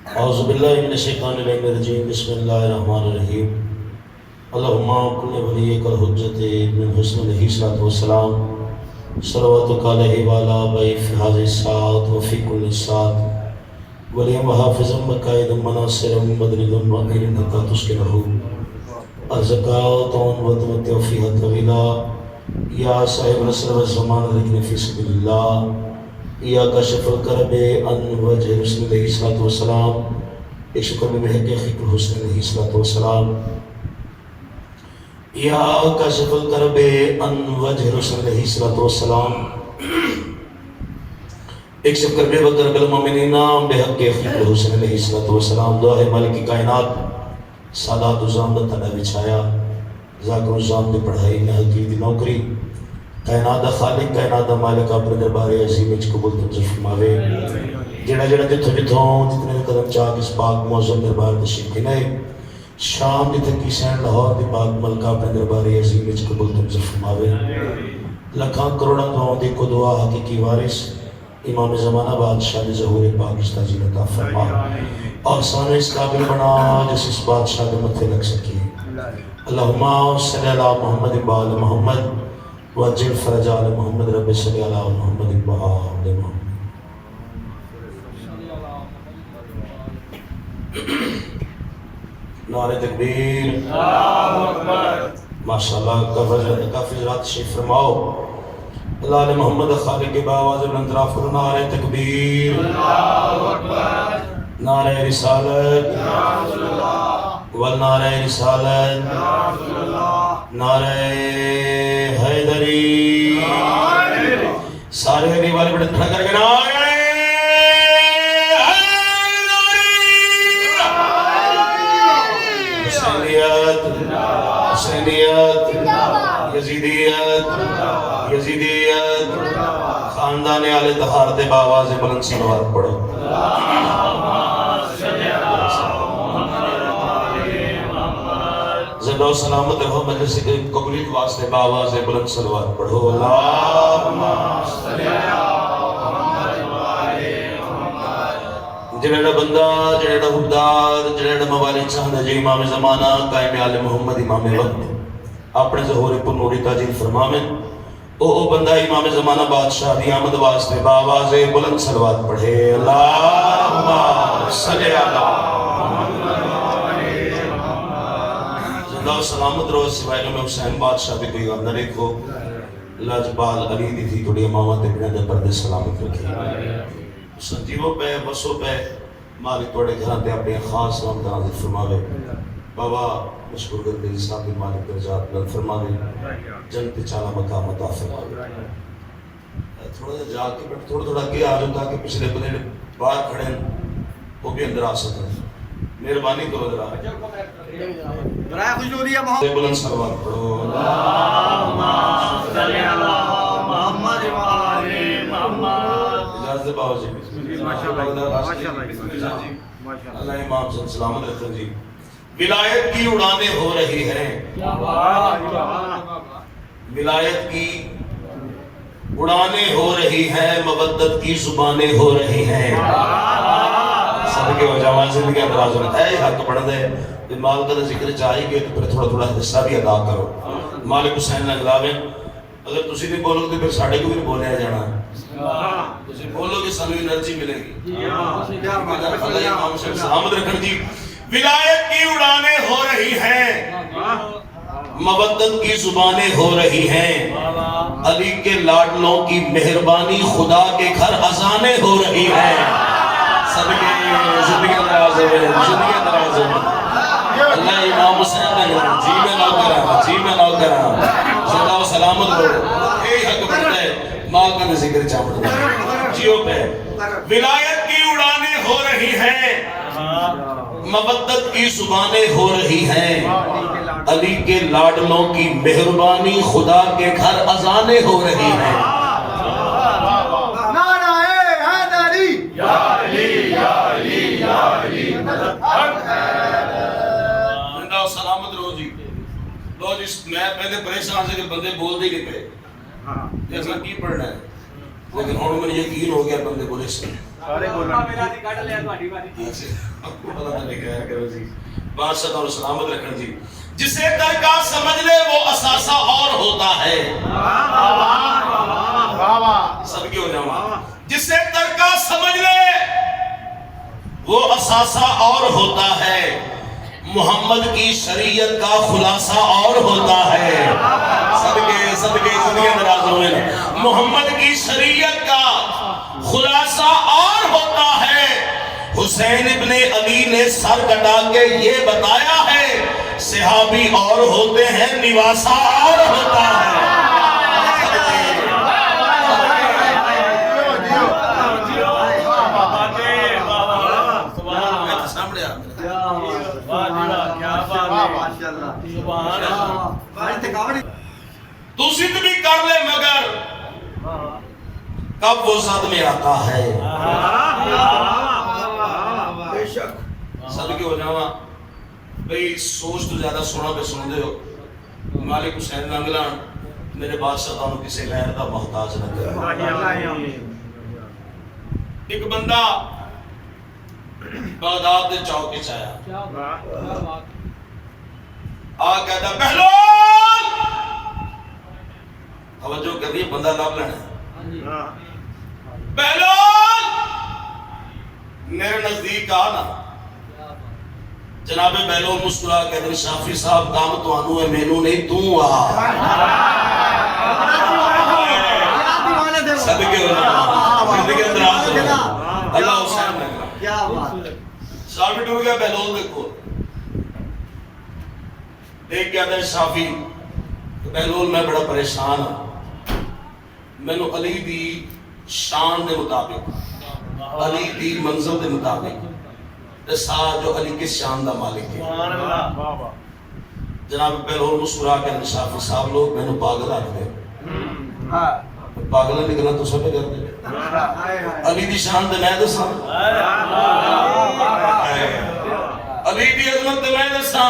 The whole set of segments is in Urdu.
اعوذ باللہ من الشیطان الرجیم بسم اللہ الرحمن الرحیم اللہم کل ولیک الحجت ابن الحسن علیہ الصلوۃ والسلام صلواتک علیہ وعلی آبائہ فی ھذہ الساعۃ وفی کل ساعۃ ولیم وحافظا مقائدا مناصرا مدندا مؤمنا حتی تسکنہ الزکاۃ وتمتع فیہا طویلا یا صاحب العصر والزمان ذکر فی سبیل اللہ یا کاشف الکرب عن وجہ رسول علیہ الصلوۃ والسلام ایک شکر میں حقیقت حسن علیہ الصلوۃ والسلام یا کاشف الکرب عن وجہ رسول علیہ الصلوۃ والسلام ایک شکر میں بکر المؤمنین بحق حقیقت حسن علیہ الصلوۃ والسلام دعا ہے مالک کائنات سادات و زامدہ تنہ بچھایا ذاکر و زام نے پڑھائی نہ کی دی نوکری کائنات دا خالق کائنات دا مالک اپنے دربار عظیم وچ قبول تنظر فرماوے جڑا جڑا جتھوں جتھوں جتنے قدم چاک اس پاک معظم دربار تشریف لائے شام جتھے کی سین لاہور دی پاک ملکہ اپنے دربار عظیم وچ قبول تنظر فرماوے لکھاں کروڑاں دعاؤں دی کو دعا حقیقی وارث امام زمانہ بادشاہ ظہور پاک استاجی عطا فرما اور سانے اس قابل بنا جس اس بادشاہ کے متھے لگ سکے اللہم صلی اللہ محمد بآل محمد وجل فرج آل محمد رب صلی اللہ محمد بآل محمد نعرہ تکبیر ماشاءاللہ کافی حضرات تشریف فرماؤ اللہ علیہ محمد خالق کے باواز بلند راف کرو نعرہ تکبیر نعرہ رسالت والنعرہ رسالت نعرہ حیدری سارے حیدری والے بڑے کھڑا کر کے نعرہ حسینیت حسینیت یزیدیت یزیدیت خاندان آل طہارت باواز بلند صلوات پڑھو زندہ و سلامت رہو مجلس کی قبولیت واسطے باواز بلند صلوات پڑھو اللہم صلی جڑا بندہ جڑا حبدار جڑا موالی چاہدہ جی امام زمانہ قائم آل محمد امام وقت اپنے ظہور پر نوری تاجیر فرمامن او بندہ امام زمانہ بادشاہ دی آمد واسطے باواز بلند صلوات پڑھے اللہم صلی اللہ زندہ و سلامت رہو سوائے میں حسین بادشاہ بھی کوئی غم نہ رکھو لاجبال علی دی تھی توڑی امامت ابن دے پردے سلامت رکھے سنجیووں پہ بسوں پہ مالک توڑے گھران دے اپنے خاص رام تنازل فرماوے بابا مشکور گردی صاحب مالک درجات بلند فرماوے جنت چالا مقام عطا فرماوے تھوڑا جا کے بیٹھ تھوڑا کے آ جاؤ تاکہ پچھلے بندے باہر کھڑے ہیں وہ بھی اندر آ سکتے مہربانی کرو ذرا برائے خوشنودیہ محمد بلند صلوات پڑھو اللہم صلی اللہ محمد وآلِ محمد اجازت باو جی اللہ امام صلی سلامت رکھیں جی ولایت کی اڑانے ہو رہی ہیں ولایت کی اڑانے ہو رہی ہیں مودت کی زبانیں ہو رہی ہیں سب کے وجہ زندگی اندراز ہوتا ہے حق پڑھ دے مال کا ذکر چاہیے گے تو پھر تھوڑا تھوڑا حصہ بھی ادا کرو مالک حسین نگلاویں اگر تسی نہیں بولو تو پھر ساڑھے کو بھی نہیں بولے جانا تسی بولو کہ سانو انرجی ملے گی اللہ امام صلی سلامت رکھن جی ولایت کی اڑانے ہو رہی ہیں مودت کی زبانیں ہو رہی ہیں علی کے لاڈلوں کی مہربانی خدا کے گھر اذانیں ہو رہی ہیں سب کے زندگی اندراز ہوئے زندگی اندراز ہوئے اللہ امام حسین جی میں نہ کرا جی میں نہ کرا زندہ و سلامت ہو اے حق بڑھتا ہے مال کا ذکر چاہتا جیو پہ ولایت کی اڑانے ہو رہی ہیں مودت کی زبانیں ہو رہی ہیں علی کے لاڈلوں کی مہربانی خدا کے گھر اذانیں ہو رہی ہیں نعرہ حیدری یا علی یا علی یا علی زندہ و سلامت رہو جی لو جی میں پہلے پریشان سے کہ بندے بول دے گئے پہ جیسا کی پڑھنا ہے لیکن ہوں میں یقین ہو گیا بندے بولے سے سارے بولنا میرا دی کٹ لیا تہاڈی باری اللہ نے کہا کرو جی بادشاہ اور سلامت رکھنا جی جسے ترکا سمجھ لے وہ اثاثہ اور ہوتا ہے سب کی ہو جاؤں جسے ترکا سمجھ لے وہ اثاثہ اور ہوتا ہے محمد کی شریعت کا خلاصہ اور ہوتا ہے صدقے ناراض ہوئے محمد کی شریعت کا خلاصہ اور ہوتا ہے حسین ابن علی نے سر کٹا کے یہ بتایا ہے صحابی اور ہوتے ہیں نواسہ اور ہوتا ہے تو ضد بھی کر لے مگر کب وہ صد میں آتا ہے صدقے ہو جاواں بھئی سوچ تو زیادہ سونا پہ سن دے ہو مالک حسین ننگلان میرے بادشاہ تانوں کسی غیر دا محتاج نہ کرے ایک بندہ بغداد دے چوک وچ آیا کہتا بہلول توجہ کر رہی بندہ لب لینا بہلول میرے نزدیک آ نا جناب بہلول مسکرا کہتے شافی صاحب کام تو آنو ہے مینوں نہیں تو آ صدقے ہو جانا زندگی اندراز ہو اللہ حسین نے کیا بات شافی ٹور گیا بہلول دیکھو دیکھ کیا تھا شافی بہلول میں بڑا پریشان ہوں میں نو علی دی شان دے مطابق علی دی منزل دے مطابق دسا جو علی کس شان دا مالک ہے جناب بہلول مسکرا کے شافی صاحب لوگ میں نو پاگل آتے پاگل نکلنا تو سب کر دے علی دی شان دے میں دسا علی دی عظمت دے میں دسا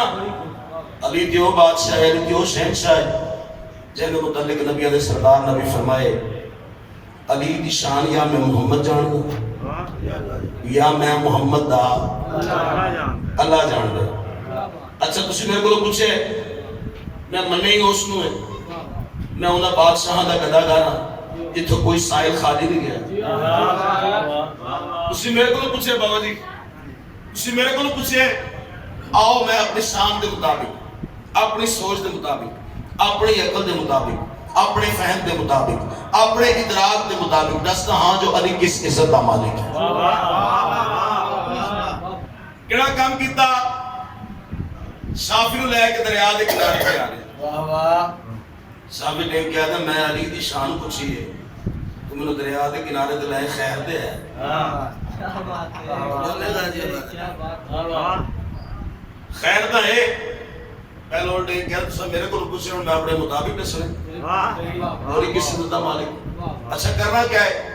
علی دیو بادشاہ علی دیو شہنشاہ جن متعلق نبی علیہ سردار نبی فرمائے علی دی شان یا میں محمد جان دے یا میں محمد دا اللہ جان دے اچھا تسی میرے کو پوچھے میں مننے ہی اس نو ہے میں انہاں بادشاہ دا گدا گانا جتھوں کوئی سائل خالی نہیں گیا تسی میرے کو پوچھے بابا جی تسی میرے کو پوچھے آؤ میں اپنی شان دے مطابق اپنی سوچ دے مطابق اپنی عقل دے مطابق اپنے فہم دے مطابق اپنے ادراک دے مطابق دستا ہاں جو علی کس عزت دا مالک ہے کیڑا کام کیتا شافی نو لے کے دریا دے کنارے پہ آ رہے شافی نے کہا تھا میں علی دی شان پوچھی ہے تو میں دریا دے کنارے تے لے خیر دے ہے خیر دا ہے بہلول نے کہا تو میرے کو پوچھے میں اپنے مطابق دسنے اور کس عزت دا مالک اچھا کرنا کیا ہے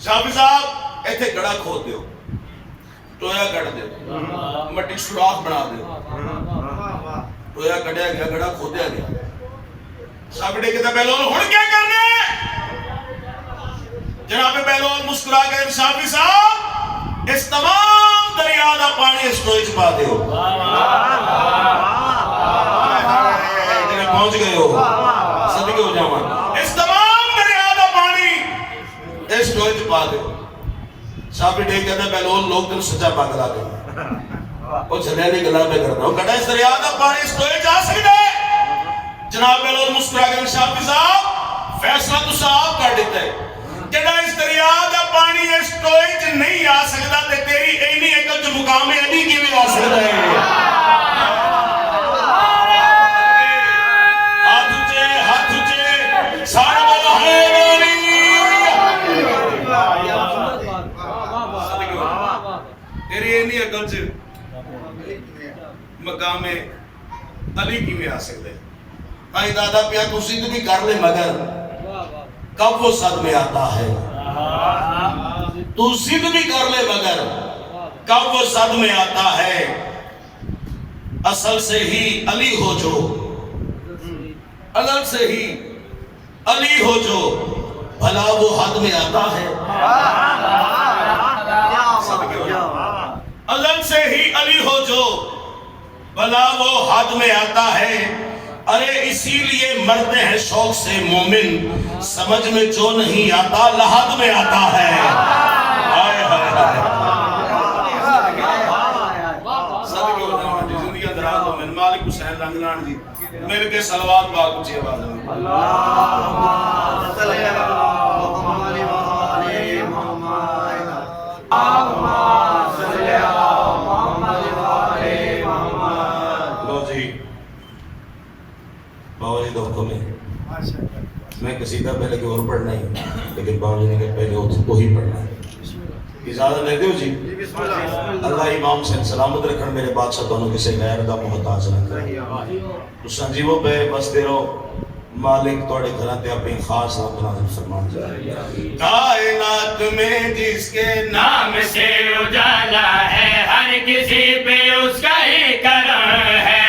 شافی صاحب ایتھے گڑا کھود دیو ٹویا کٹ دیو مٹی سوراخ بنا دیو ٹویا کٹیا گیا گڑا کھودیا گیا شافی نے کہتا بہلول ہن کیا کرنا ہے جناب بہلول مسکرا کے شافی صاحب اس تمام دریا دا پانی اس ٹوئے چ پا دیو پہنچ گئے ہو صدقے ہو جاواں اس تمام دریا دا پانی اس ٹوئے چ پا دیو شافی نے کہتا بہلول لوگ تینوں سچا پاگل آ گئے وہ چلے نہیں گلا پہ کرنا وہ کہتا اس دریا دا پانی اس ٹوئے جا سکتا ہے جناب بہلول مسکرا کے شافی صاحب فیصلہ تو صاحب کر دیتا ہے جڑا اس دریا دا پانی اس ٹوئے چ نہیں آ سکتا تے تیری اینی عقل چ مقام علی کیویں آ سکتا ہے ہاتھ اونچے سارے بولو حیدری تیری اینی عقل چ مقام علی کیویں آ سکتا ہے بھائی دادا پیا تو ضد بھی کر لے مگر کب وہ صد میں آتا ہے تو ضد بھی کر لے مگر کب وہ صد میں آتا ہے اصل سے ہی علی ہو جو اصل سے ہی علی ہو جو بھلا وہ حد میں آتا ہے ازل سے ہی علی ہو جو بلا وہ حد میں آتا ہے. ارے اسی لیے مرتے ہیں شوق سے مومن, سمجھ میں جو نہیں آتا لحد میں آتا ہے. ہائے ہائے ہائے. صدقے ہو جاؤں جی, زندگی دراز ہو. من مالک حسین رنگلان جی میرے کے صلوات باغ اچھی آواز میں. اللہم صلی علی محمد و آل محمد. اللہم صلی علی محمد و آل محمد. لو جی بابا جی دفتر میں قصیدہ پہلے کہ اور پڑھنا ہی, لیکن بابا جی نے کہا پہلے اس کو ہی پڑھنا ہے. اجازت دے دیو جی. اللہ امام سے سلامت رکھن, میرے بادشاہ دونوں کسی غیر دا محتاج نہ کرے. تو سنجیو بے بس دیرو مالک توڑے گھراتے اپنی خاص رب نازل فرمان جائے. کائنات میں جس کے نام سے اجالا ہے, ہر کسی پہ اس کا ہی کرم ہے.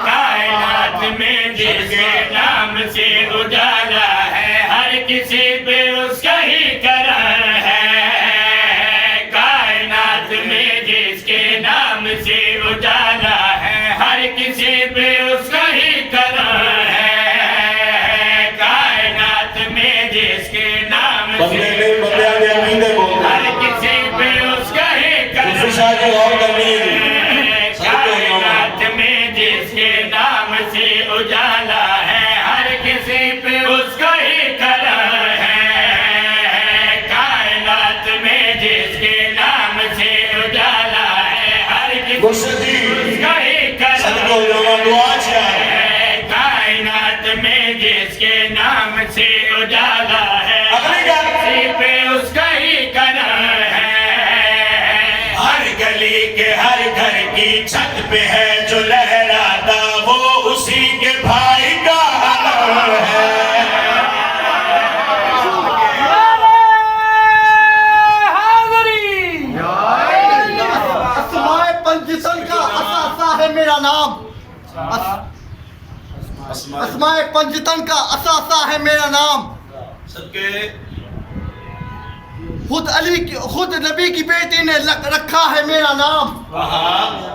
کائنات میں جس کے نام سے اجالا ہے, ہر کسی پہ اس کا ہی کرم ہے. کائنات میں جس کے نام سے اجالا ہے, ہر کسی پہ اس کا ہی کرم ہے. کائنات میں جس کے نام بندے نے بندیاں نے امیدیں بول ہر کسی پہ اس کا ہی کرم دوسری شاید اور کرنی ہے. کائنات میں جس کے نام سے اجالا ہے, ہر کسی پہ اس کا ہی کرم ہے. کائنات میں جس کے نام سے اجالا ہے, ہر کسی پہ اس کا ہی کرم ہے. کائنات میں جس کے نام سے اجالا ہے, ہر کسی پہ اس کا ہی کرم ہے. ہر گلی کے ہر گھر کی چھت پہ ہے جو لہراتا, وہ اسی کے بھائی کا علم ہے. اسماء پنجتن کا اثاثہ ہے میرا نام. اسماء پنجتن کا اثاثہ ہے میرا نام. صدقے خود نبی کی بیٹی نے رکھا ہے میرا نام.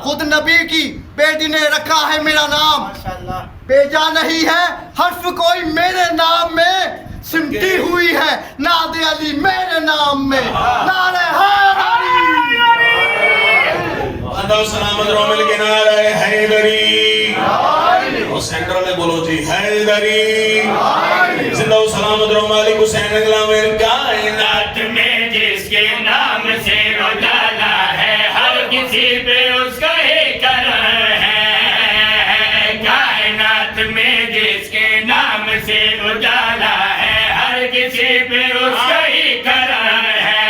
خود نبی کی بیٹی نے رکھا ہے میرا نام. بیجا نہیں ہے حرف کوئی میرے نام میں, سمٹی ہوئی ہے ناد علی میرے نام میں. نعرہ حیدری. اللہ سلامت رو مل کے نعرہ حیدری. اور سینٹرل میں بولو جی حیدری. زندہ و سلامت رو مالک حسین اگلا میں. کائنات میں جس کے نام سے اجالا ہے, ہر کسی پہ اس کا ہی کرم ہے. کائنات میں جس کے نام سے اجالا ہے, ہر کسی پہ اس کا ہی کرم ہے.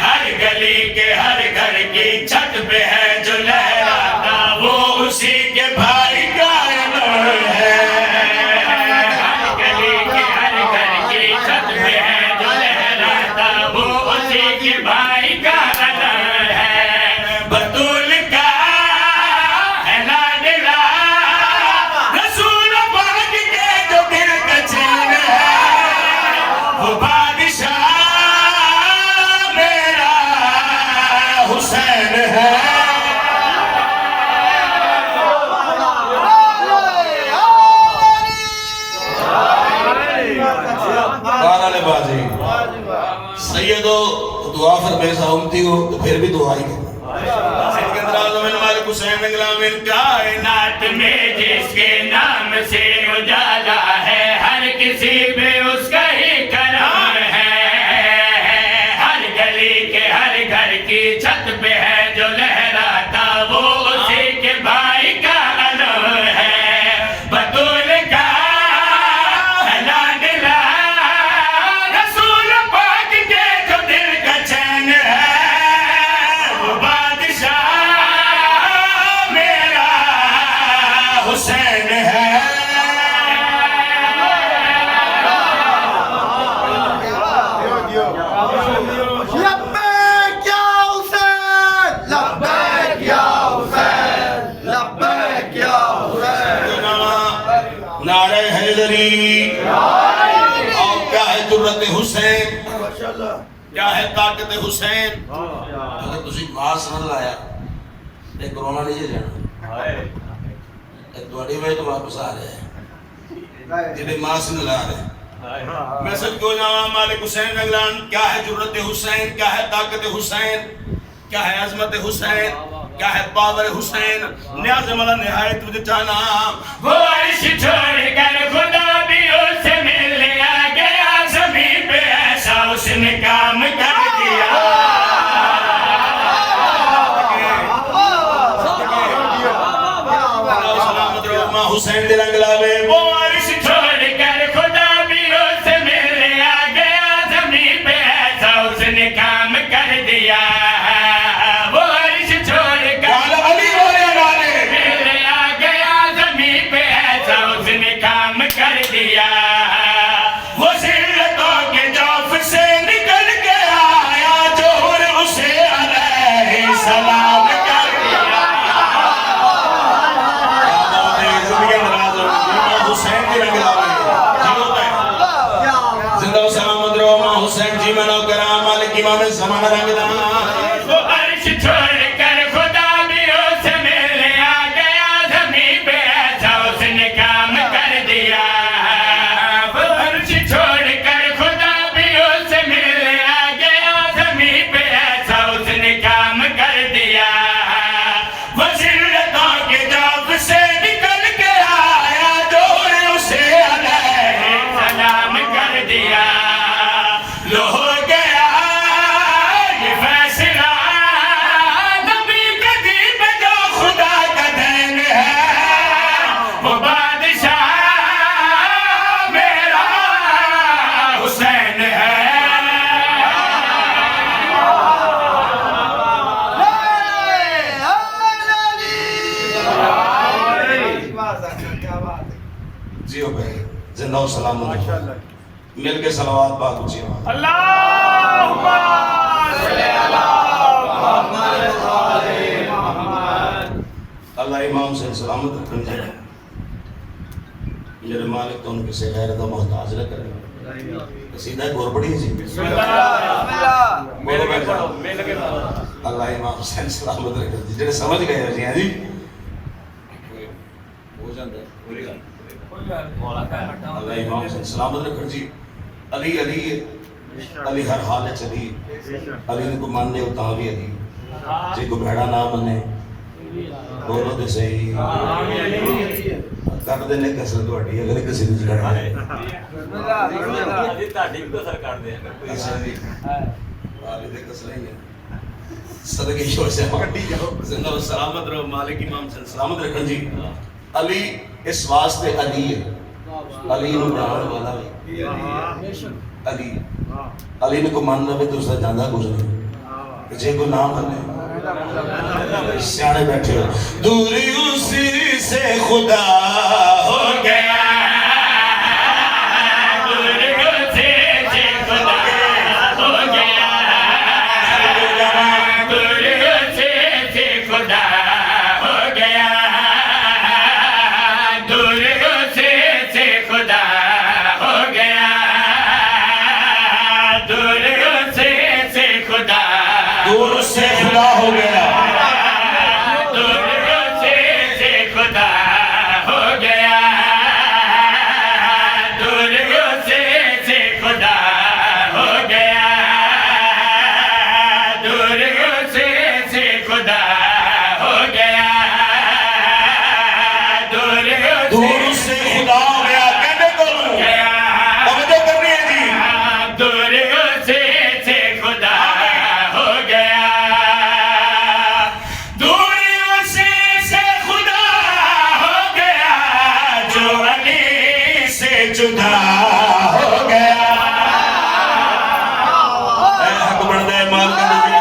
ہر گلی کے ہر گھر کی چھت پہ ہے جو لہراتا, وہ اسی کے بھائی کا علم ہے. ہر گلی کے ہر گھر کی چھت پہ ہے جو لہراتا, وہ اسی کے بھائی کا علم ہے. بطول کا ہے لاڈلا, رسول پاک کے جو دل کا چین ہے, وہ بادشاہ میرا حسین ہے. بارہ بازی سیدو دعا فرمیسا امتی ہو تو پھر بھی دعا ہی کرنا. سکندر اعظم مالک حسین اگلا من. کائنات میں جس کے نام سے اجالا ہے, ہر کسی پہ اس کا ہی کرم ہے. ہر گلی کے ہر گھر کی چھت پہ ہے جو لہراتا, وہ اسی کے بھائی کا علم ہے. بطول کا ہے لاڈلا, رسول پاک کے جو دل کا چین ہے, وہ بادشاہ میرا حسین ہے. لبیک یا حسین. لبیک کیا ہے طاقت حسین اگر تسی ماس نہ لایا تے کرونا نہیں جے جانا تواڈی وجہ تو واپس آ رہے ہیں جڑے ماس نہ لا رہے میں سب کو جاواں مالک حسین نگران کیا ہے جرت حسین کیا ہے طاقت حسین کیا ہے عظمت حسین کیا ہے پاور حسین نیاز مولا نہایت تجھے جانا وہ عرش چھوڑ کر خدا بھی اس سے ملنے آ گیا زمین پہ ایسا اس نے کام کر دیا سلامت رہو ماں حسین دے رنگ لاوے وہ عرش چھوڑ کر خدا بھی اس سے ملنے آ گیا زمین پہ ایسا اس نے کام کر دیا وہ عرش چھوڑ کر علی بولے والے ملنے آ گیا زمین پہ ایسا اس نے کام کر دیا وہ ذلتوں کے جوف سے نکل کے آیا جو اسے علیہ السلام کر دیا زندگی ناراض ہو ماں حسین دے رنگ لاوے زندہ و سلامت رہو ماں حسین جی منو کرام مالک امام زمانہ رنگ لاوے وہ عرش چھوڑ کر خدا بھی اس سے ملنے آ گیا زمین پہ ایسا اس نے کام کر دیا وہ عرش چھوڑ کر خدا بھی اس سے ملنے آ گیا زمین پہ ایسا اس نے کام کر دیا وہ ذلتوں کے جوف سے نکل کے آیا جو اسے علیہ السلام کر دیا لو ہو گیا یہ فیصلہ نبی کے دین پہ جو خدا کا دین ہے وہ بادشاہ میرا حسین ہے جی ہو بھائی زندہ و سلامت رہو مل کے صلوات پاک اچھی آواز اللہم صلی اللہ امام سے سلامت رکھن جائے میرے مالک تو ان کے سے غیرت و محتاج نہ کرے قصیدہ گور پڑی جی میل کے پڑھو میل کے پڑھو اللہ امام سے سلامت رکھن جی جڑے سمجھ گئے ہو جی ہیں جی ہو جاندے پوری گل اللہ امام سے سلامت رکھن جی علی علی علی ہر حال ہے چلی علی کو ماننے اتاں بھی علی جی کو بھیڑا نہ منے بولو دے صحیح کر دینے کسر دوڑی اگر کسی نے جڑا ہے جی تہاڈی بھی کسر کر دے ایسا جی والد کسر ہی ہے صدقے شور سے کٹی جاؤ زندہ و سلامت رہو مالک امام سے سلامت رکھن جی علی اس واسطے علی ہے علی نو جان والا ہے علی علی نے کو ماننا بھی تو اس کا جاندہ کچھ نہیں جے کو نام بنے سیانے بیٹھے ہو دوری اسی سے خدا ہو گیا دوری اسی سے خدا ہو گیا دوری اسی سے خدا ہو گیا دوری اسی سے خدا ہو گیا دوری اسی سے خدا دور سے خدا ہو گیا دور سے خدا ہو گیا دور سے خدا ہو گیا دور سے خدا ہو گیا دور سے خدا ہو گیا کہنے کو توجہ کرنی ہے جی دور سے خدا ہو گیا دور سے خدا ہو گیا جو علی سے جدا ہو گیا اے حق بڑھ دے مال کا نبی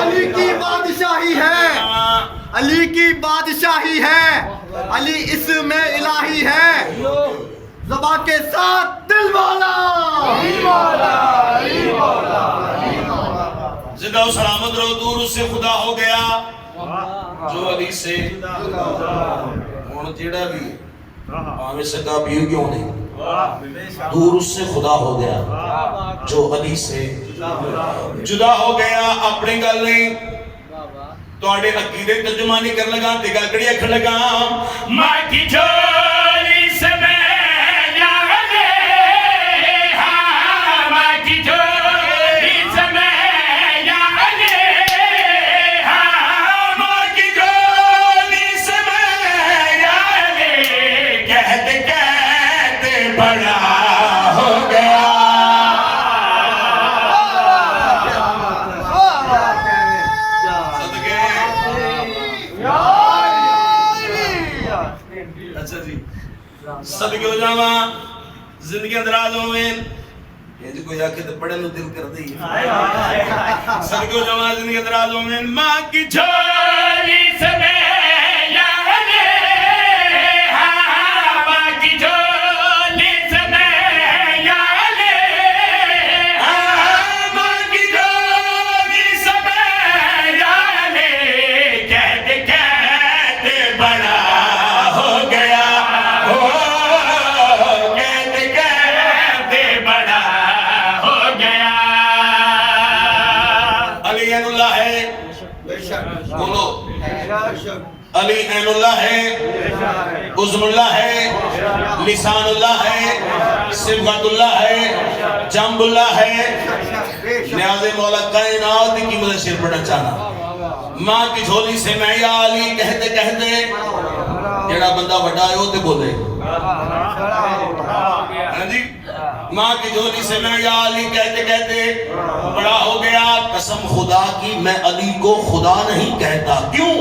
علی کی بادشاہی ہے علی کی بادشاہی ہے علی اسم الہی ہے زبان کے ساتھ دل والا زندہ و سلامت رہو دور سے خدا ہو گیا جو علی سے ہون جیڑا بھی آمیں سکا بھی کیوں نہیں دور اس سے خدا ہو گیا جو علی سے جدا ہو گیا. اپنی گل نہیں تواڈے عقیدے ترجمانی کر لگا تے گل کڑی اکھن لگا ماں کی جھولی سے میں جانے ہاں ماں کی جھولی سے میں جانے ہاں ماں کی جھولی سے میں جانے کہتے کہتے بڑا ہو گیا. اچھا جی صدقے ہو جاواں زندگی اندراز ہوویں یہ کوئی آکھے تے پڑھن نوں دل کر دئی صدقے ہو جاواں زندگی اندراز ہوویں ماں کی جھولی سے میں جانے ہاں ماں کی جھولی سے میں جانے ہاں ماں کی جھولی سے میں جانے کہتے کہتے بڑا ہو گیا کہتے کہتے بڑا ہو گیا. علی عین اللہ ہے بولو علی عین اللہ ہے عظم اللہ ہے لسان اللہ ہے صفات اللہ ہے جنب اللہ ہے. نیاز مولا کائنات کی مدد شیر پڑھنا چاہنا ماں کی جھولی سے میں یا علی کہتے کہتے جڑا بندہ بڑا ہے وہ تے بولے ہاں جی ماں کی جھولی سے میں یا علی کہتے کہتے بڑا ہو گیا. قسم خدا کی میں علی کو خدا نہیں کہتا کیوں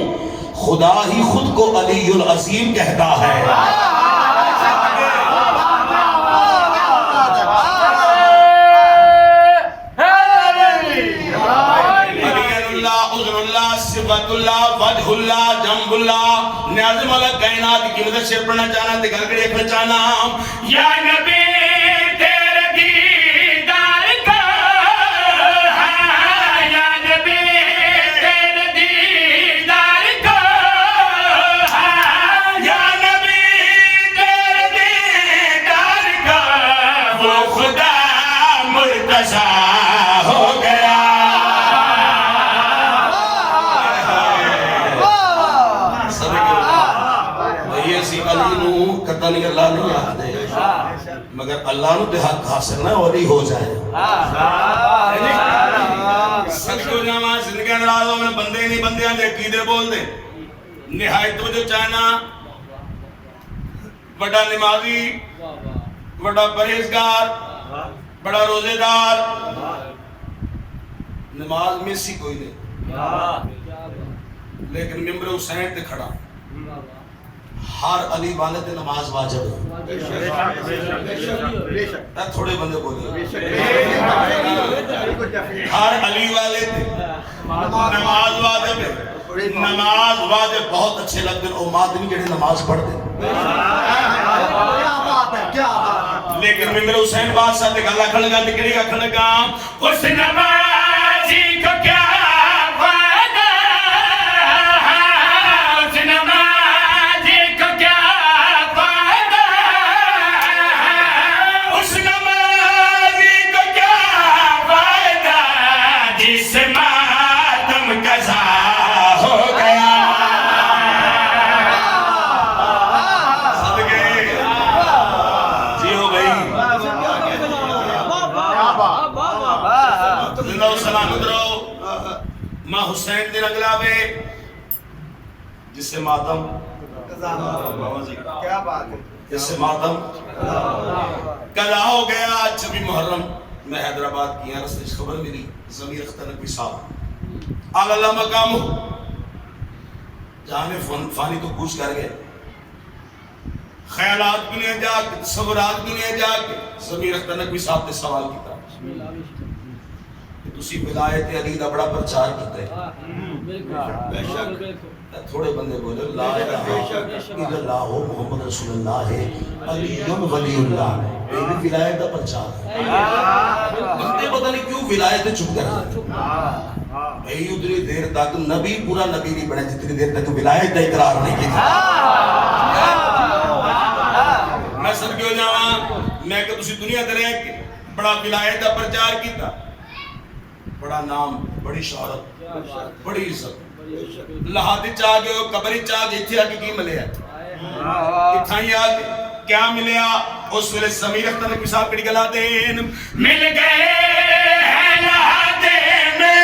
خدا ہی خود کو علی العظیم کہتا ہے. صفات اللہ وجہ اللہ جنب اللہ نیاز مولا کائنات کی مدد سے پڑھنا چاہنا تے گل کڑی اکھنا چاہنا یا نبی تیرے دیدار کا ہاں یا نبی تیرے دیدار کا ہاں یا نبی تیرے دیدار کا وہ خدا مرتضی ہو گیا. علی نو قتل اللہ نہیں آکھدے مگر اللہ نو تے حق حاصل نہ علی ہو جائے. صدقے ہو جاواں زندگی اندراز ہوویں بندے نہیں بندیاں دے عقیدے بول دے نہایت توجہ چاہنا بڑا نمازی بڑا پرہیزگار بڑا روزے دار نماز میں سی کوئی نہیں لیکن ممبر حسین تے کھڑا ہر علی والے تے نماز واجب ہے تھوڑے بندے بولے ہر علی والے تے نماز واجب ہے. نماز واجب بہت اچھے لگتے ہیں اور مادنی جڑے نماز پڑھتے لیکن ممبر حسین بادشاہ تے گل آکھن لگا تے کیڑی آکھن لگا اس نمازی کو کیا فائدہ اس نمازی کو کیا فائدہ اس نمازی کو کیا فائدہ جس ماتم قضا ہو گیا. صدقے جیو بھائی زندہ و سلامت رہو. ماں حسین دن اگلاوے جس سے ماتم کیا بات ہے جس سے ماتم قضا ہو گیا. 26 محرم میں حیدرآباد کی رستے سے خبر ملی ضمیر اختر نقوی صاحب اعلی مقام جہاں فانی تو کوچ کر گئے خیالات دنیا جا کے تصورات دنیا جا کے ضمیر اختر نقوی صاحب نے سوال کیتا کہ تسی ولایت علی دا بڑا پرچار کیتا ہے تھوڑے بندے بولے لا الہ الا اللہ محمد رسول اللہ ہے علی ولی اللہ یہ بھی ولایت دا پرچار ہے. بندے پتہ نہیں کیوں ولایت چپ کر رہے بھئی اتنی دیر تک نبی پورا نبی نہیں بنے جتنی دیر تک ولایت دا اقرار نہیں کیا. میں صدقے ہو جاواں میں کہ تسی دنیا تے رہ کے بڑا ولایت دا پرچار کیتا، بڑا نام، بڑی شہرت، بڑی عزت، لہادی چاہ گئے ہو، قبری چاہ گئے، اتھے آگے کی ملے ہے، اتھائی آگے کیا ملیا؟ اس ویلے ضمیر اختر نے کساب کڑی گلا دین مل گئے ہیں لہادے میں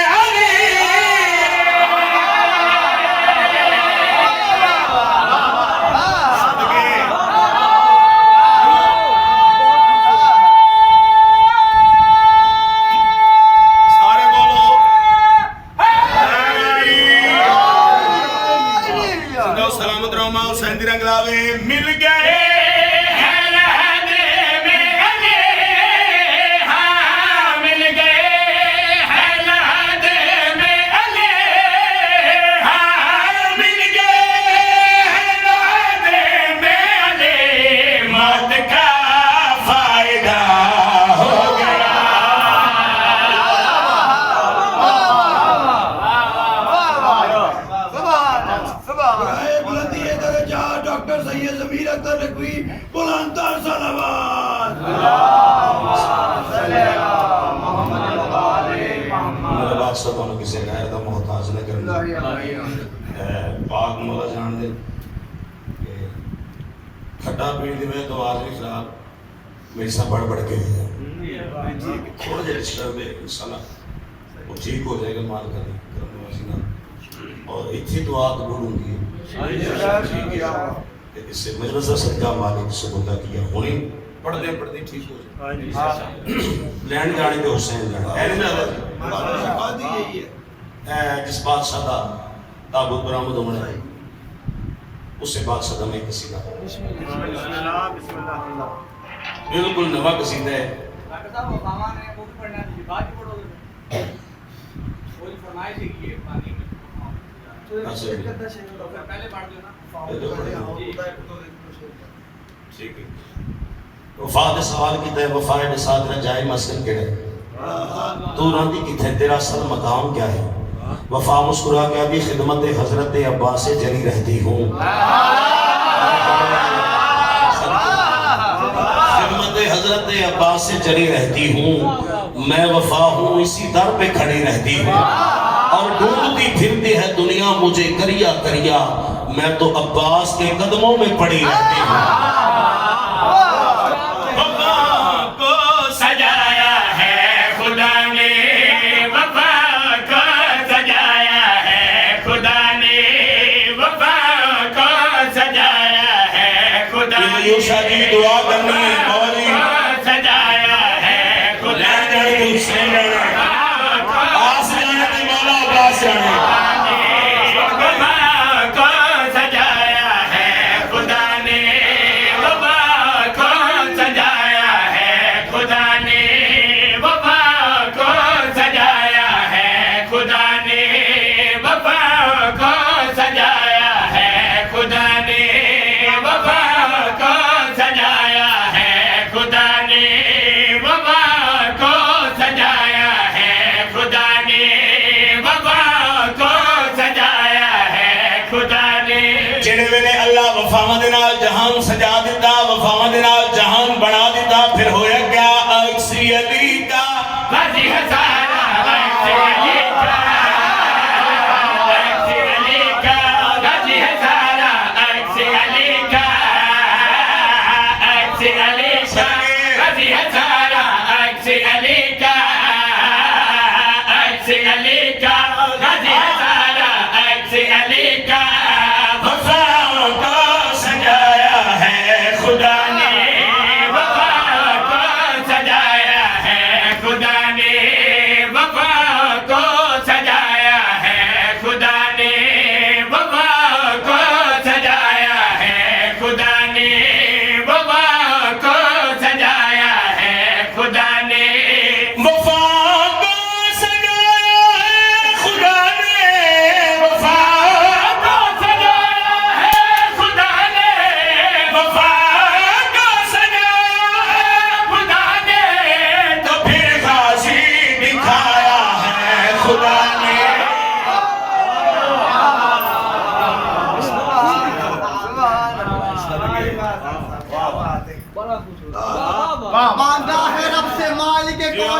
علی مل گئے ہیں لہادے میں علی، ہاں مل گئے ہیں لہادے میں علی، ہاں مل گئے ہیں لہادے میں علی، موت کا فائدہ ہو گیا۔ بلندی درجہ ڈاکٹر سید ضمیر اختر نقوی، بلندتر صلوات۔ میرے بادشاہ تو انہوں کسی غیر دا محتاج نہ کرنا، پاک مولا جان دے کہ کھٹا پیڑ دی میں تو آج بھی خراب میری سا بڑھ بڑھ کے ہے، تھوڑا جے رشتہ دے انشاءاللہ وہ ٹھیک ہو جائے گا، مال کرنے واسینا اور اتھی دعا قبول ہوں گی کہ اس سے مجلسہ صدقہ مالک سے بندہ کیا ہونی پڑھ دیں ٹھیک ہو جائے لینڈ جانے کے حسین جانے جس بادشاہ دا تابوت برآمد ہونا ہے اس سے بادشاہ دا میں کسی دا بالکل نوا قصیدہ ہے۔ ڈاکٹر صاحب وفاما نے وہ بھی پڑھنا ہے، بعد بھی پڑھو گے کوئی فرمائش ہے کہ پانی میں پہلے پڑھ دو نا۔ وفا دے سوال کیتا ہے، وفا دے ساتھ نہ جائے مسکن کیڑے تو راندی کتھے تیرا اصل مقام کیا ہے؟ وفا مسکرا کے ابھی خدمت حضرت عباس سے جری رہتی ہوں، خدمت حضرت عباس سے جری رہتی ہوں، میں وفا ہوں اسی در پہ کھڑی رہتی ہوں، اور ڈھونڈتی پھرتی ہے دنیا مجھے کریا کریا، میں تو عباس کے قدموں میں پڑی رہتی ہوں۔ وفا کو سجایا ہے خدا نے، وفا کو سجایا ہے خدا نے، وفا کو سجایا ہے خدا نے، یہ شادی دعا کرنی ہے مولی سجایا ہے خدا نے، حسین آس جانے تے مولا عباس جانے وفا کو سجایا ہے خدا نے، وفا کو سجایا ہے خدا نے، وفا کو سجایا ہے خدا نے، وفا کو سجایا ہے خدا نے، وفا کو سجایا ہے خدا نے، وفا کو سجایا ہے خدا نے، وفا کو سجایا ہے خدا نے۔ جڑے ویلے اللہ وفاواں دے نال جہان سجا دیتا، وفاواں دے نال جہان بنا دیتا، پھر ہویا کیا؟ اکسی علی کا غازی ہے سارا اکسی علی کا، اکسی علی کا، غازی ہے سارا اکسی علی کا، اکسی علی کا، غازی ہے سارا اکسی علی کا، اکسی علی کا، غازی ہے سارا اکسی علی کا، وفا کو سجایا ہے خدا نے، وفا کو سجایا ہے خدا نے، وفا کو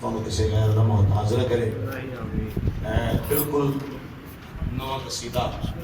ਤੁਹਾਨੂੰ ਕਿਸੇ ਗੈਰ ਦਾ ਮੁਹਤਾਜ ਨਾ ਕਰੇ। ਬਿਲਕੁਲ ਨਵਾਂ ਕਸੀਦਾ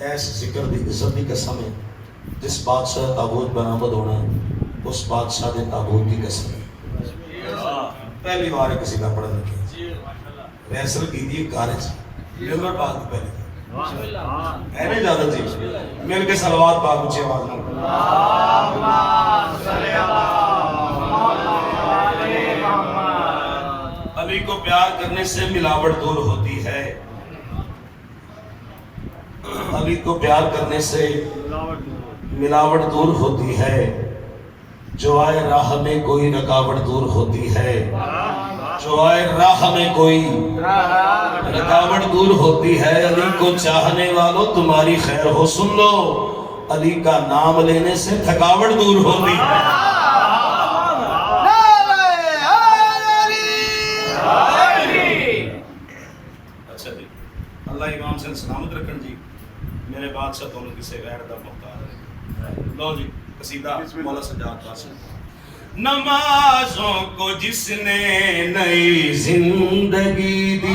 ایس ذکر دی عزت دی قسم ہے جس بادشاہ تابوت برآمد ہونا اس بادشاہ دے تابوت دی قسم ہے پہلی بار ہے کسی کا پڑھا لکھے ریسل کی دی کارج ممبر پاک دی پہلی ہے نہیں زیادہ جی مل کے صلوات پاک اچھی آواز میں علی کو پیار کرنے سے ملاوٹ دور ہوتی ہے علی کو پیار کرنے سے ملاوٹ دور ہوتی ہے جو آئے راہ میں کوئی رکاوٹ دور ہوتی ہے جو آئے راہ میں کوئی رکاوٹ دور ہوتی ہے علی کو چاہنے والوں تمہاری خیر ہو سن لو علی کا نام لینے سے تھکاوٹ دور ہوتی ہے اچھا جی اللہ امام سے سلامت رکھن جی میرے بادشاہ تو کسی غیر دا محتاج ہے لو جی قصیدہ مولا سجاد قاسم نمازوں کو جس نے نئی زندگی دی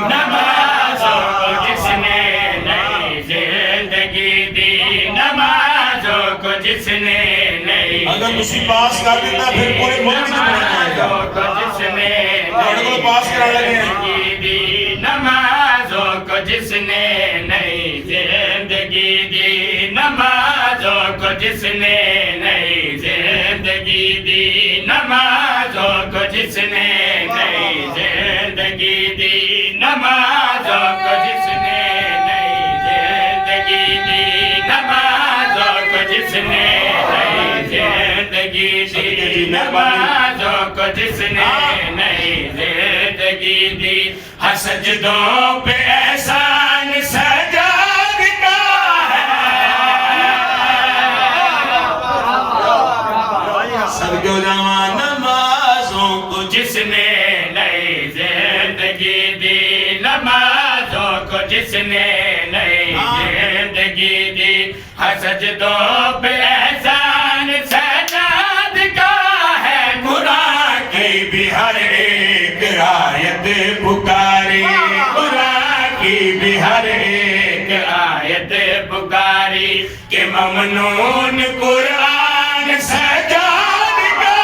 نمازوں کو جس نے نئی زندگی دی نمازوں کو جس نے نئی اگر تسی پاس کر دیتا پھر پورے ملک میں بنایا جائے گا کو جس نے کو پاس کرا لگے ہیں زندگی دی نمازوں کو جس نے نئی زندگی دی نمازوں کو جس نے نئی زندگی دی نمازوں کو جس نے نئی زندگی دی نمازوں کو جس نے نئی زندگی دی نمازوں کو جس نے نئی زندگی دی نمازوں کو جس نے نئی زندگی دی ہر سجدوں پہ احسان سجاد کا صدقے جوان نمازوں کو جس نے نئی زندگی دی نمازوں کو جس نے نئی زندگی دی ہر سجدوں پہ احسان سجاد کا ہے قرآن کی بھی ہر ایک آیت پکاری قرآن کی بھی ہر ایک آیت پکاری کہ ممنون قرآن سجاد کا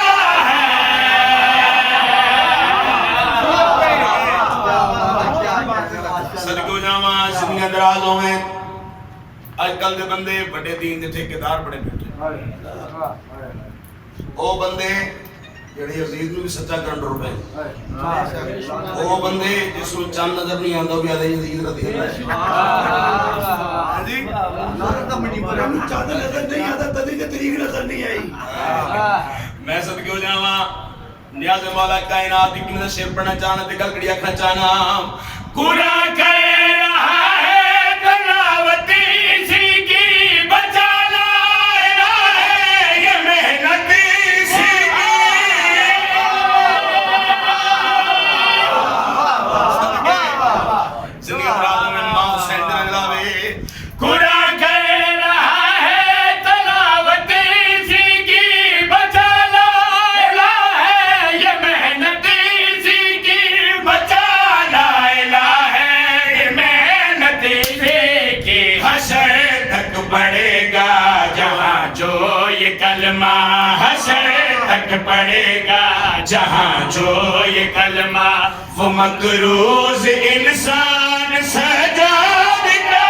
صدقے جوان زندگی درازوں میں آج کل دے بندے بڑے دین دے ٹھیکیدار بڑے بیٹھے او بندے جڑے عزیز نو بھی سچا کرن روپے او بندے جس کو چند نظر نہیں آندا بھی آدھے عزیز رضی اللہ ہاں جی چاند نظر نہیں آتا تدی تے طریق نظر نہیں آئی میں صدقے ہو جاواں نیاز مولا کائنات کی میں شعر پڑھنا چاہنا تے گل کڑی اکھنا چاہنا قرآن کہہ رہا ہے تلاوتی اسی کی بچا لا الہ یہ محنت اسی کی زندگی درازوں میں ماں حسین دے رنگلاوے قرآن کہہ رہا ہے تلاوتی اسی کی بچا لا الہ یہ محنت اسی کی بچا لا الہ یہ محنت اسی کی حشر تک پڑے گا جہاں جو یہ کلمہ حشر تک پڑے گا جہاں جو یہ کلمہ وہ مقروض انسان سجاد کا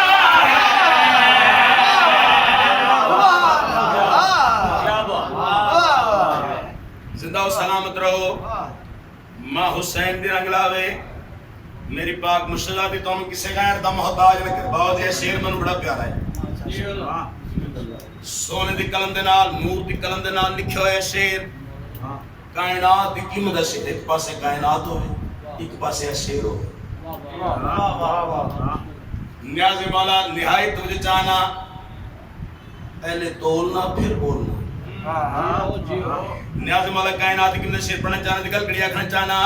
زندہ و سلامت رہو ماں حسین دی رنگلاوے میری پاک مشتزہ دی تو ہم کسے غیر دا محتاج نہ کر باؤ جے شیر من بڑا پیارا ہے سونے دی قلم دے نال نور دی قلم دے نال لکھے ہوئے شیر کائنات دی قیمت ہے شیر ایک پاسے کائنات ہوئے ایک پاسے شیر ہوئے نیاز مولا نہایت توجہ چاہنا پہلے تولنا پھر بولنا نیاز مولا کائنات کی شیر پڑھنا چاہنا دکھل کڑیا کھنا چاہنا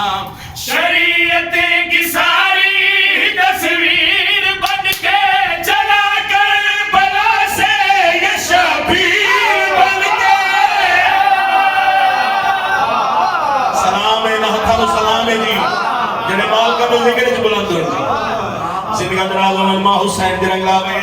شریعت کی ساری تصویر بن کے چلا کر بلا سے یہ شبیر بن کے سلام ہے نحتہ سلام ہے جی جنہیں مال کا تو ذکر ہے بلند ہو جی زندگی اندر آزم ماں حسین دی رنگلاوے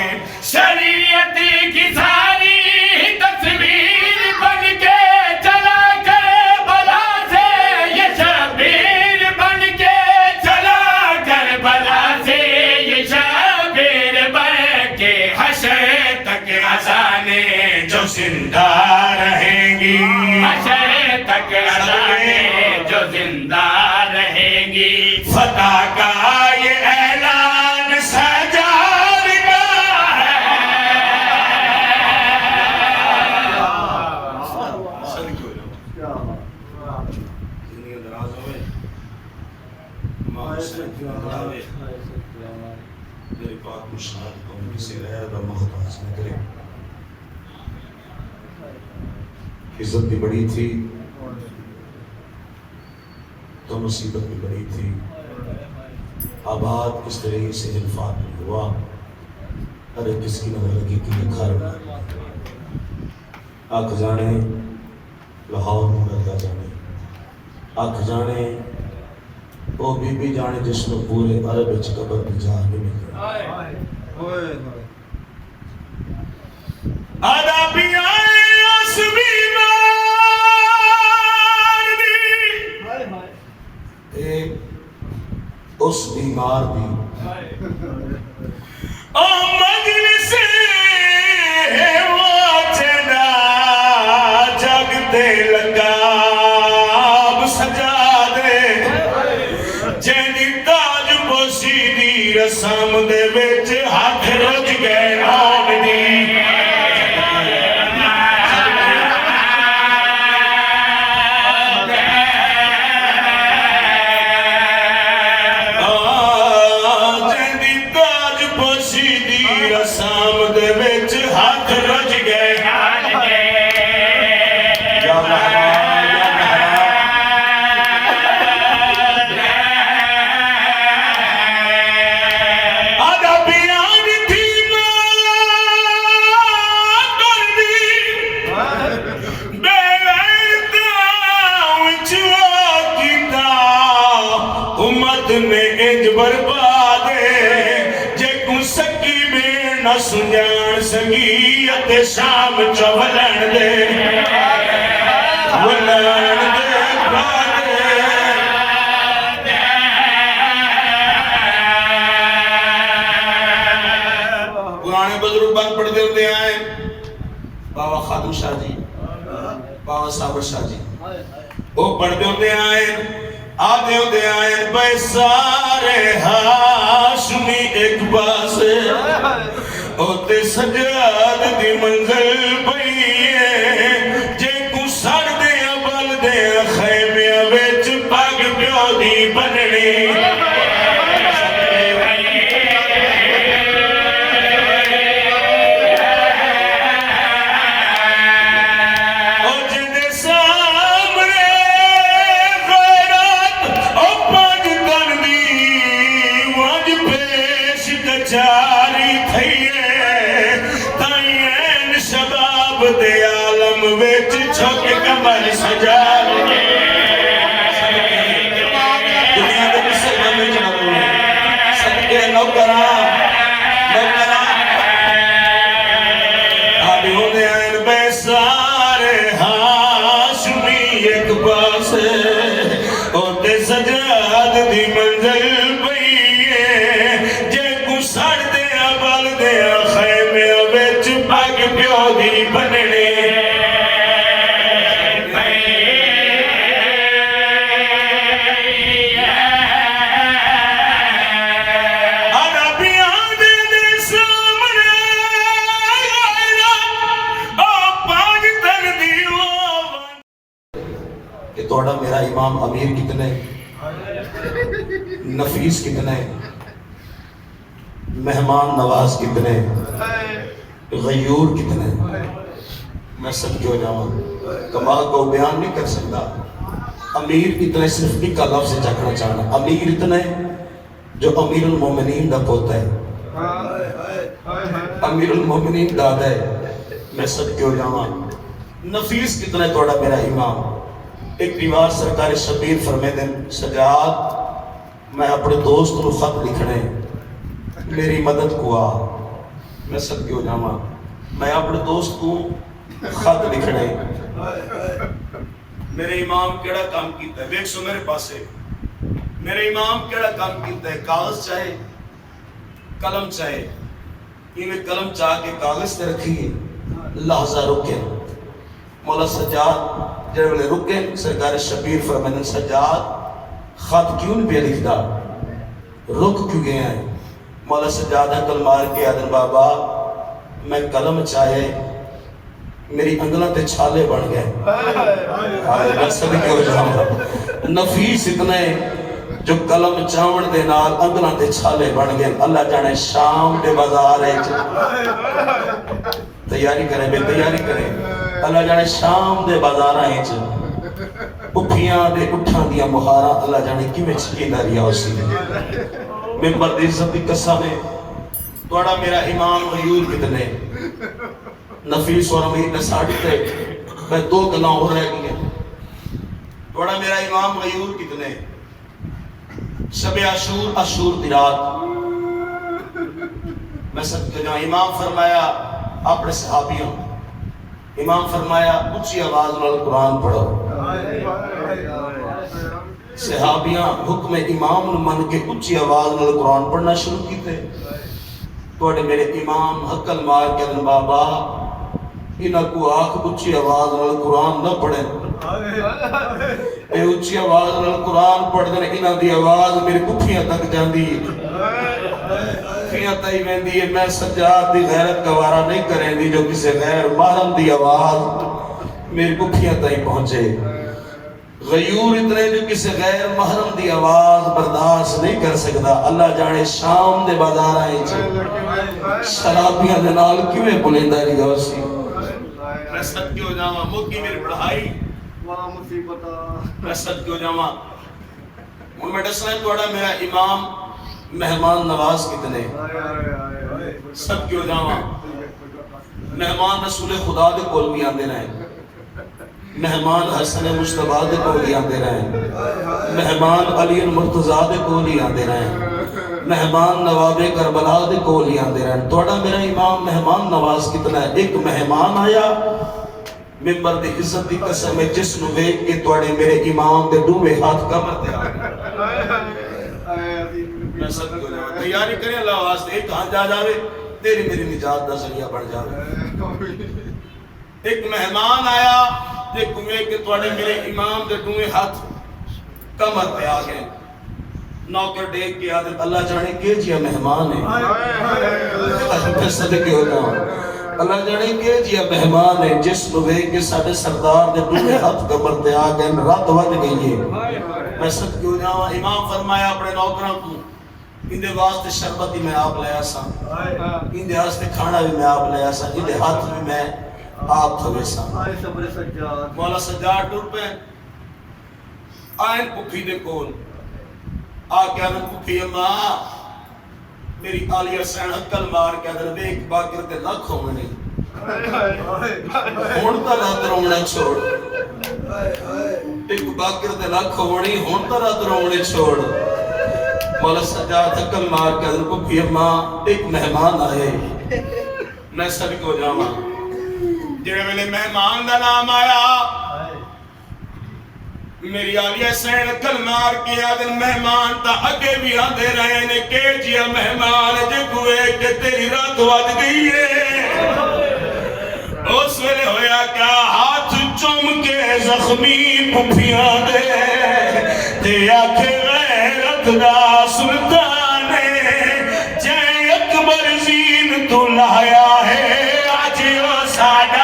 حشر تک اذانیں جو زندہ رہیں گی فتح کا یہ اعلان سجاد کا ہے میرے پاک کو شاد قوم کسی غیر کا محتاج نہ کرے. عزت بھی بڑی تھی تو مصیبت بھی بڑی تھی. آباد کس طرح سے الفاظ میں ہوا. ارے کس کی نظر لگی کہ یہ گھر آنکھ جانے لاہور میں لگا جانے آنکھ جانے وہ بی جانے جس میں پورے عرب وچ قبر بھی جا نہیں نکلا. آدھا پیائے اس بیمار دی اس بیمار بھی او مجلس واچنا جگتے لگا اب سجا دے جینی تاج پوشی دی رسم دے وچ ہاتھ رج گئے رام دی سنجان سنگیت شام چولن دے ولن دے پرانے بزرگ بات پڑھتے ہوتے آئے. بابا خادم شاہ جی بابا صابر شاہ جی وہ پڑھتے ہوتے آئے آتے ہوتے آئے بے سارے ہاشمی ایک پاسے اوتے سجاد دی منزل پئیے جے کو سڑ دیا بل دیا خیمیا وچ پگ پیو دی بننی سجاد دی منزل پئیے جے کو سڑ دیا بل دیا خیمے وچ پگ پیو دی بننی توڑا میرا امام امیر کتنے نفیس کتنے مہمان نواز کتنے غیور کتنے میں سب کیوں جاؤں کمال کو بیان نہیں کر سکتا. امیر اتنے صرف ایک کا لفظ چکھنا چاہنا امیر اتنے جو امیر المومنین دا پوتا ہے امیر المومنین دادا ہے. میں سب کیوں جاؤں نفیس کتنے توڑا میرا امام. ایک بیمار سرکار شبیر فرمے دن سجاد میں اپنے دوست کو خط لکھنے میری مدد کو آ. میں سب کیوں جاما میں اپنے دوست کو خط لکھنے میرے امام کیڑا کام کیتا ہے دیکھ سو میرے پاسے میرے امام کیڑا کام کیتا ہے کاغذ چاہے قلم چاہے یہ قلم چاہ کے کاغذ تے رکھیے لحظہ رکے مولا سجاد جڑے ویلے رکے سرکار شبیر فرمائیں سجاد خط کیوں نہیں پہ لکھدا رک کیوں گئے ہیں مولا سجاد عقل مار کے آدن بابا میں قلم چاہے میری انگلوں تے چھالے بن گئے میں صدقے ہو جاؤں نفیس اتنے جو قلم چاون دے نال انگلوں تے چھالے بن گئے اللہ جانے شام دے بازار ہے تیاری کریں بے تیاری کریں اللہ جانے شام دے بازار ہیں پپھیاں دے اٹھان دیا مہارا اللہ جانے کی میں چکی داریا اسی ممبر دی عزت دی قصہ میں توڑا میرا امام غیور کتنے نفیس اور امیر نے ساڑھتے میں 2 گلاں ہو رہ گئے توڑا میرا امام غیور کتنے شب عاشور عاشور دی رات میں سب کے جہاں امام فرمایا اپنے صحابیوں امام فرمایا اچھی آواز نال قرآن پڑھو صحابیاں حکم امام من کے اچھی آواز نال قرآن پڑھنا شروع کیتے توڑے میرے امام حقل مار کے دن بابا انہاں کو آنکھ اچھی آواز نال قرآن نہ پڑھیں اے اچھی آواز نال قرآن پڑھ دیں انہاں دی آواز میرے کفیاں تک جاندی کفیاں تائی ویندی ہے میں سجاد دی غیرت گوارا نہیں کریں دی جو کسی غیر محرم دی آواز میرے کفیاں تائی پہنچے غیور اتنے جو کسی غیر محرم دی آواز برداشت نہیں کر سکتا اللہ جانے شام دے بازار آئیں شرابیاں دے نال کیویں بلندہ رہی گا اسی میں صدقے ہو جاواں موکی میری پڑھائی میں صدقے ہو جاواں ان میں دسنا توڑا میرا امام مہمان نواز کتنے صدقے ہو جاواں مہمان رسول خدا دے کول بھی آندے رہے مہمان حسن مجتبیٰ دے کول آندے رہے مہمان علی المرتضیٰ دے کول آندے رہے مہمان نواب کربلا دے کول آندے رہے توڑا میرا امام مہمان نواز کتنا ہے ایک مہمان آیا ممبر دے عزت دی قسم ہے جس نو ویکھ کے توڑے میرے امام دے دوویں ہاتھ کمر تے آ گئے میں سب کو تیاری کریں اللہ واسطے ایک ہاتھ جا جاوے تیری میری نجات دا ذریعہ بڑھ جاوے ایک مہمان آیا دیکھو میں کہ توڑے میرے امام دے دوویں ہاتھ کمر تے آ گئے نوکر دیکھ کے آدھے اللہ جانے کے جیا مہمان ہے میں صدقے ہو جاؤں اللہ جانے کے جیا مہمان ہے جس نوے کے ساڑھے سردار دے دوویں ہاتھ کمر تے آ گئے رات ود گئی ہے میں صدقے ہو جاؤں امام فرمایا اپنے نوکروں کو اندے واسطے شربت ہی میں آپ لیا سا اندے واسطے کھانا بھی میں آپ لیا سا اندے ہاتھ بھی میں آپ تھوے سا مولا سجاد ٹور پہ آئین پپھی دے کول آکے آدھن پپھی اماں میری آلی حسین حقل مار کے آدھن دیکھ باقر تے لکھ ہوں میں ہونتا رات رونے چھوڑ ایک باقر تے لکھ ہوں نہیں ہونتا رات رونے چھوڑ مولا سجاد حقل مار کے آدھن پپھی اماں ایک مہمان آئے میں سب کو جاما جڑے ویلے مہمان دا نام آیا میری آلیہ سین کل مار کے آدن مہمان تا اگے بھی آدھے رہے نے کہ جیا مہمان جے کوئے کہ تیری رات ود گئی ہے اس ویلے ہویا کیا ہاتھ چوم کے زخمی پپھیاں دے تے آکھے غیرت دا سلطانے جے اکبر زین تو لایا ہے آج وہ ساڈا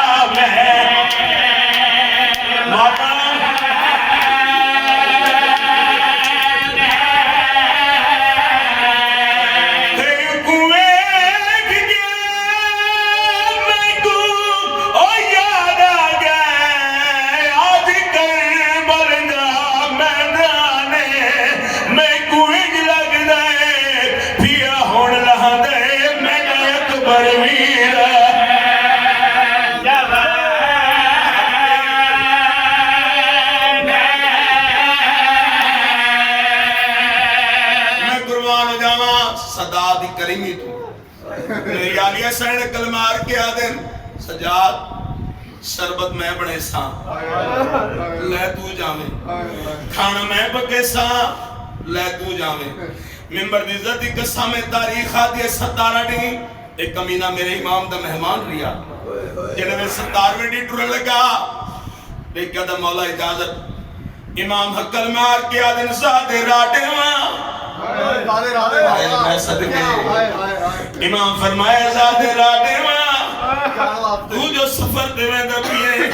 کریمی تو میری آلیہ سین کلمار کے آدن سجاد شربت میں بڑے ساں لے تو جاویں کھانا میں بکے ساں لے تو جاویں ممبر دی عزت دی قسم تاریخ آدھی 17 ڈی ایک کمینہ میرے امام دا مہمان ریا جنہیں میں 17ویں ڈی ٹرے لگا ایک قدم مولا اجازت امام حقل مار کے آدن سادے راٹے میں صدقے امام فرمایا سادے راٹے تو جو سفر دے میں دبیے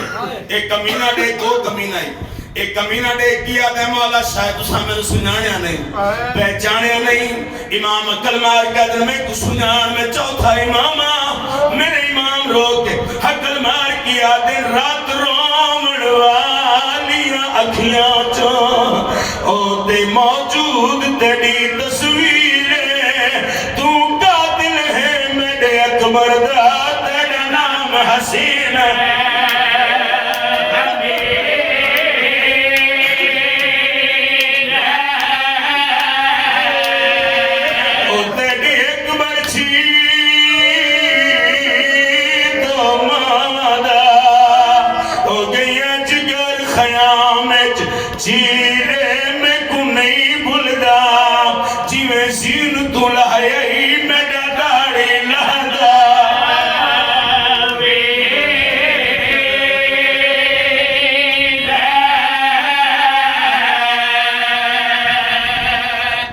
ایک کمینہ دے دو کمینہ ہی ایک کمینہ دے کیا دے مولا شاید اس ہمیں سنانیا نہیں پہچانیا نہیں امام حقل مار کے آدن میں کچھ سنان میں چوتھا امامہ میرے امام روکے حقل مار کی آدن رات رومڑ والیاں اکھیاں چاں اوتے موجود تیری تصویریں تو قاتل ہے میرے اکبر دا تیرا نام حسین ہے چیرے میں کو نہیں بھولدا جیویں سین تو لہائی میرا داڑھی لہدا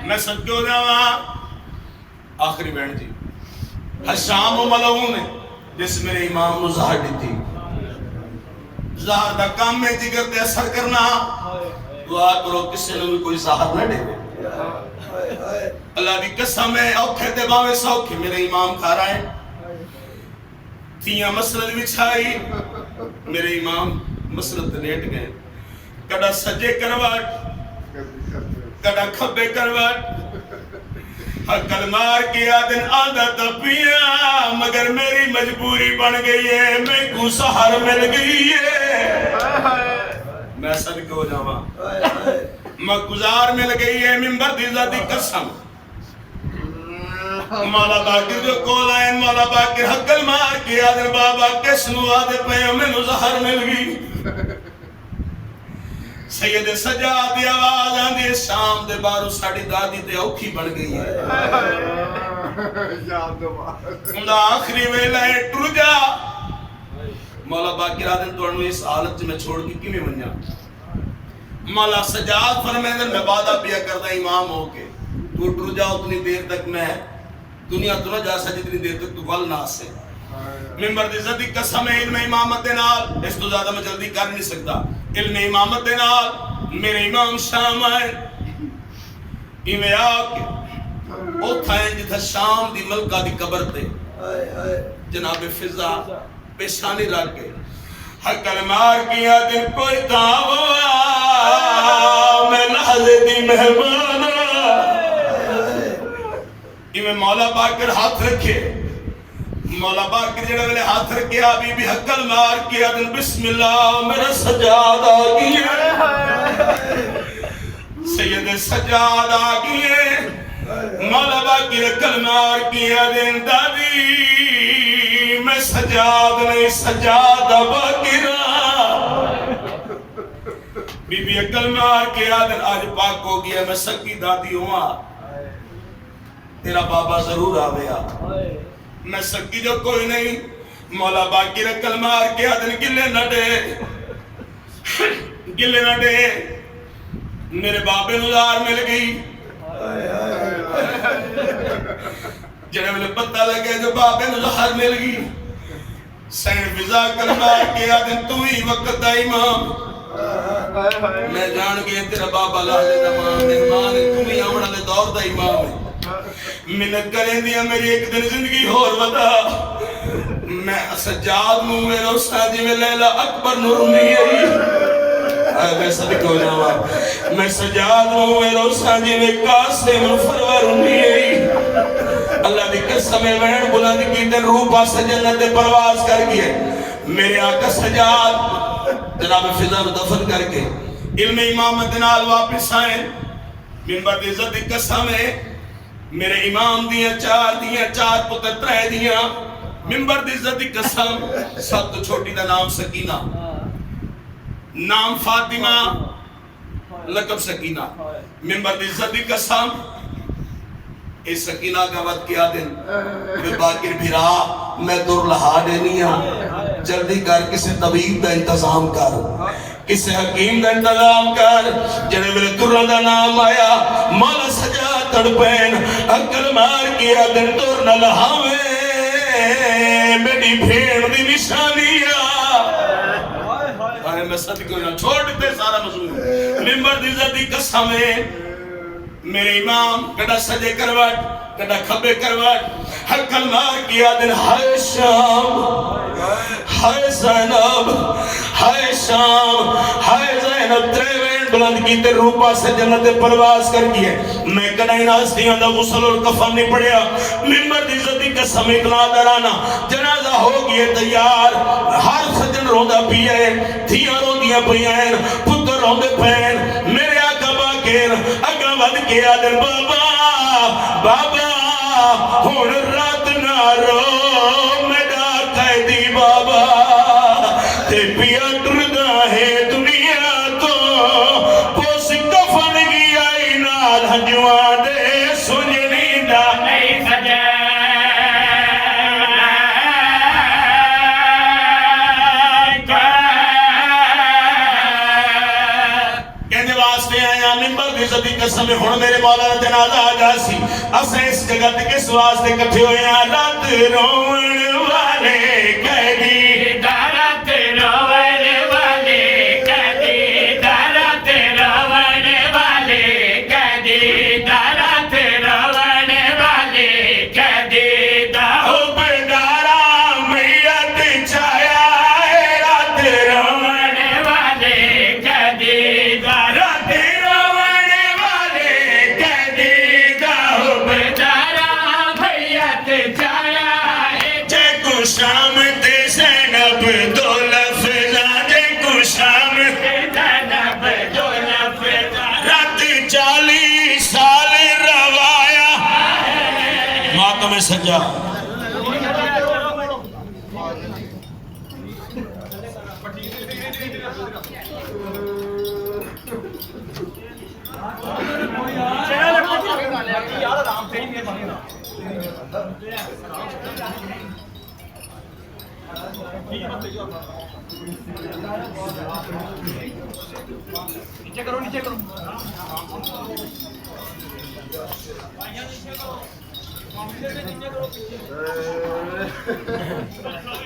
میں سب کیوں جاواں آخری بہن جی حشام و ملعون ہے جس میرے امام نو زہر دیتی زہر دا کام میں جگر تے اثر کرنا دعا کرو کسی نے بھی کوئی زہر نہ دے اللہ دی قسم ہے اوکھے تے باوے سوکھے میرے امام کھا رہے ہیں تیاں مسلط بچھائی میرے امام مسلط لیٹ گئے کڑا سجے کرواٹ کڑا کھبے کرواٹ حقل مار کی آدن آدھا تپیاں مگر میری مجبوری بن گئی ہے میں کو سہر مل گئی ہے میں صدقے ہو جاواں مگزار مل گئی ہے منبر دی ذاتی قسم مولا باقر جو کول آئیں مولا باقر حقل مار کی آدن بابا کسنو آدھے پہ میں نو زہر مل گئی سید سجاد دی آواز آندھی شام دے بارو ساڑی دادی تے اوکھی بڑھ گئی ہے خدا آخری ویلہ ہے ٹر جا مولا باقر آدن تو انہوں اس حالت میں چھوڑ کی کیوں میں بنیا مولا سجاد فرمیدن میں بادہ پیا کردہ امام ہو کے تو ٹر جا اتنی دیر تک میں دنیا تو نہ جا سا جتنی دیر تک تو ول نہ سے ممبر دی زدی قسم علم امامت نال اس تو زیادہ میں جلدی کر نہیں سکتا علم امامت نال میرے امام شام آئے ایویں آکے اوتھائیں جتھا شام دی ملکہ دی قبر تے جناب فضا پیشانی رکھ کے حقل مار کیا دن کوئی تاوا میں لحظے دی مہمانا ایویں مولا باقر ہاتھ رکھے مولا باقر جڑا ویلے ہاتھ رکھے بی بی حقل مار کیا دن بسم اللہ میرا سجاد آگئے سید سجاد آگئے مولا باقر حقل مار کیا دن دادی میں سجاد نہیں سجاد باقر بی بی حقل مار کیا دن آج پاک ہو گیا میں سکی دادی ہوا تیرا بابا ضرور آویا میں سکی جو کوئی نہیں مولا باقی رکل مار کے آدھن گلے نہ دے گلے نہ دے میرے بابے نظار مل گئی جنہیں مجھے پتہ لگے جو بابے نظار مل گئی سین فضا کل مار کے آدھن تو ہی وقت دا امام میں جان گئے تیرا بابا لالے دمان مہمان تمہیں آمڑا لے دور دا امام ہے منت کریں دیا میری ایک دن زندگی ہور ودا میں سجاد موں میں روسا جی میں لیلہ اکبر نور نہیں ہے میں صدق ہو جاوا میں سجاد موں میں روسا جی میں قاسم فرور نہیں ہے اللہ دی قسم وین بلند کی دن روپا سجنت پرواز کر گئے میرے آقا سجاد جناب فضا دفن کر کے علم امامت نال واپس آئیں منبر دی عزت دی قسم ہے میرے امام دیاں چار پتر ترے دیاں منبر دی عزت دی قسم سب تو چھوٹی دا نام سکینہ نام فاطمہ لقب سکینہ منبر دی عزت دی قسم اس سکینہ کا وقت کیا دن میں باقر بھیرا میں دور لہا دینی ہوں جلدی کر کسی طبیب دا انتظام کر کسے حکیم دا انتظام کر جنہیں میرے ترہ دا نام آیا مولا سجا تڑپین اکل مار کیا دن تر نہ لہاویں میری بھیڑ دی نشانیاں میں صدقے ہویا چھوڑ دیتے سارا مضمون ممبر دی عزت دی قسم ہے میرے امام کڑا سجے کروٹ کڑا کھبے کروٹ ہر کلمار کیا دن ہائے شام ہائے زینب ہائے شام ہائے زینب تریوین بلند کی تے روپا سے جنت پرواز کر گئے میں کڑائی ناستیاں دا غسل اور کفن نہیں پڑیا ممبر دی عزت دی قسم اطلاع درانا جنازہ ہو گئے تیار ہر سجن روندہ پیئے دھیاں روندیاں پیئیں پتر روندے پین میرے آقا باکین اگا ود کیا دن بابا بابا ہون رات نہ رو میرا قیدی بابا تے پیا ڈردا ہے دنیا تو پوس کفن کی آئی نال ہنجواں دے سنجنی دا نہیں سجا عزتی قسم ہون میرے مولا جنازہ آجا سی اسے اس جگہ تے کس واسطے کٹھے ہوئے ہیں رات روਣ والے قیدی رات روਣ والے قیدی رات روਣ والے قیدی رات روਣ والے قیدی دا حبدارا میت چھایا ہے رات روਣ والے قیدی رات شام تے زینب دو لفظاں دے کو شام تے زینب دو لفظاں رات 40 سال روایا ماتم سجا نیچے کرو نیچے کرو نیچے کرو